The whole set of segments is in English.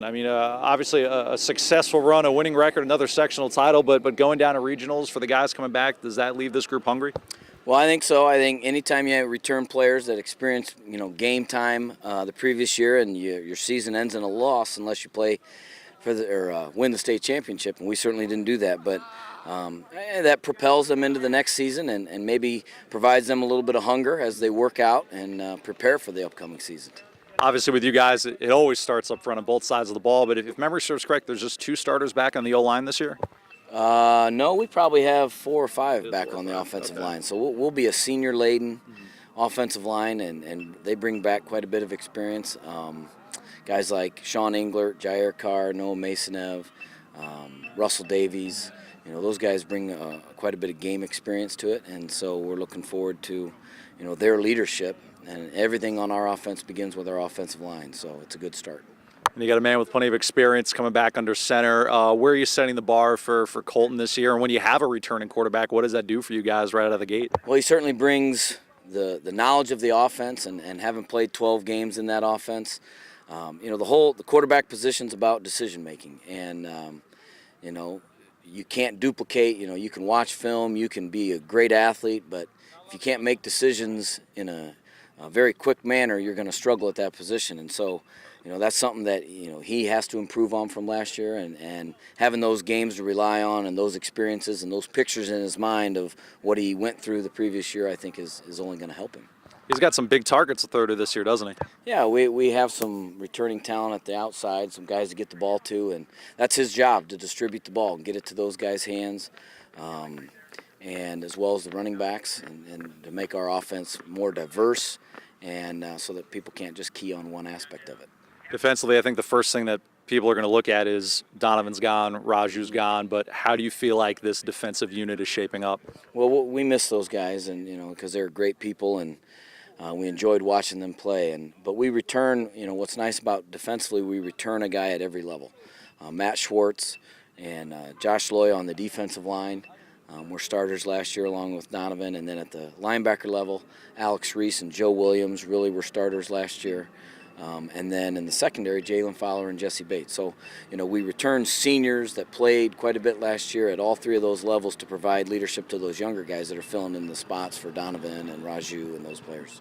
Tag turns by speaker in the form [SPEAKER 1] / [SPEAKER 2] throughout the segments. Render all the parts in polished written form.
[SPEAKER 1] I mean, obviously a successful run, a winning record, another sectional title, but going down to regionals for the guys coming back, does that leave this group hungry?
[SPEAKER 2] Well, I think so. I think anytime you have return players that experience, game time the previous year, and your season ends in a loss unless you play for win the state championship, and we certainly didn't do that. But that propels them into the next season and maybe provides them a little bit of hunger as they work out and prepare for the upcoming season.
[SPEAKER 1] Obviously, with you guys, it always starts up front on both sides of the ball. But if memory serves correct, there's just two starters back on the O-line this year.
[SPEAKER 2] No, we probably have 4 or 5 back on the offensive line. So we'll be a senior-laden offensive line, and they bring back quite a bit of experience. Guys like Sean Englert, Jair Carr, Noah Masonev, Russell Davies, those guys bring quite a bit of game experience to it, and so we're looking forward to, their leadership. And everything on our offense begins with our offensive line, so it's a good start.
[SPEAKER 1] And you got a man with plenty of experience coming back under center. Where are you setting the bar for Colton this year? And when you have a returning quarterback, what does that do for you guys right out of the gate?
[SPEAKER 2] Well, he certainly brings the knowledge of the offense, and having played 12 games in that offense, the quarterback position's about decision making, and you can't duplicate. You can watch film, you can be a great athlete, but if you can't make decisions in a very quick manner, you're going to struggle at that position. And so, that's something that he has to improve on from last year, and having those games to rely on and those experiences and those pictures in his mind of what he went through the previous year, I think is only going to help him.
[SPEAKER 1] He's got some big targets to throw to this year, doesn't he?
[SPEAKER 2] Yeah, we have some returning talent at the outside, some guys to get the ball to, and that's his job, to distribute the ball and get it to those guys' hands, and as well as the running backs, and to make our offense more diverse, and so that people can't just key on one aspect of it.
[SPEAKER 1] Defensively, I think the first thing that people are going to look at is Donovan's gone, Raju's gone, but how do you feel like this defensive unit is shaping up?
[SPEAKER 2] Well, we miss those guys, and because they're great people, and we enjoyed watching them play. But we return, what's nice about defensively, we return a guy at every level. Matt Schwartz and Josh Loy on the defensive line were starters last year along with Donovan, and then at the linebacker level, Alex Reese and Joe Williams really were starters last year. And then in the secondary, Jalen Fowler and Jesse Bates. So, we returned seniors that played quite a bit last year at all 3 of those levels to provide leadership to those younger guys that are filling in the spots for Donovan and Raju and those players.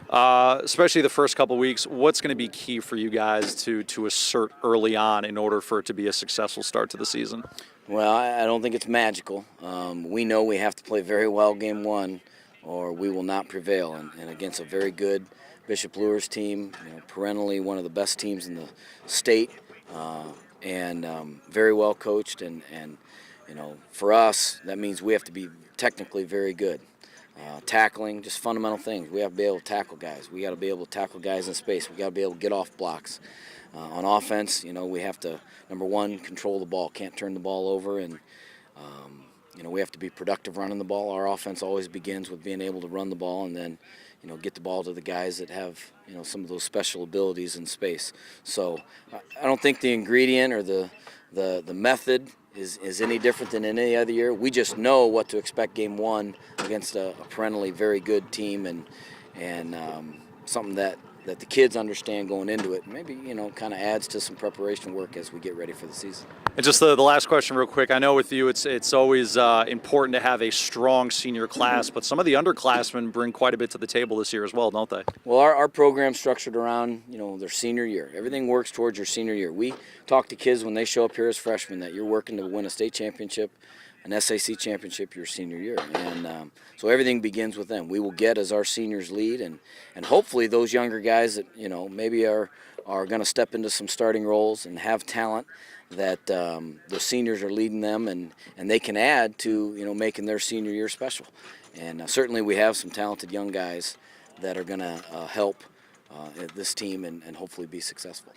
[SPEAKER 1] Especially the first couple weeks, what's going to be key for you guys to assert early on in order for it to be a successful start to the season?
[SPEAKER 2] Well, I don't think it's magical. We know we have to play very well game 1 or we will not prevail. And against a very good Bishop Luers team, perennially one of the best teams in the state, and very well coached. And for us, that means we have to be technically very good. Tackling, just fundamental things. We have to be able to tackle guys. We got to be able to tackle guys in space. We got to be able to get off blocks. On offense, we have to, number 1, control the ball. Can't turn the ball over, and we have to be productive running the ball. Our offense always begins with being able to run the ball, and then get the ball to the guys that have some of those special abilities in space. So I don't think the ingredient or the method is any different than any other year. We just know what to expect game 1 against a perennially very good team, and something that the kids understand going into it. Maybe kind of adds to some preparation work as we get ready for the season.
[SPEAKER 1] And just the last question real quick. I know with you it's always important to have a strong senior class, but some of the underclassmen bring quite a bit to the table this year as well, don't they?
[SPEAKER 2] Well, our program's structured around their senior year. Everything works towards your senior year. We talk to kids when they show up here as freshmen that you're working to win a state championship, an SAC championship your senior year, and so everything begins with them. We will get as our seniors lead, and hopefully those younger guys that maybe are going to step into some starting roles and have talent, that the seniors are leading them, and they can add to making their senior year special. And certainly we have some talented young guys that are going to help this team and hopefully be successful.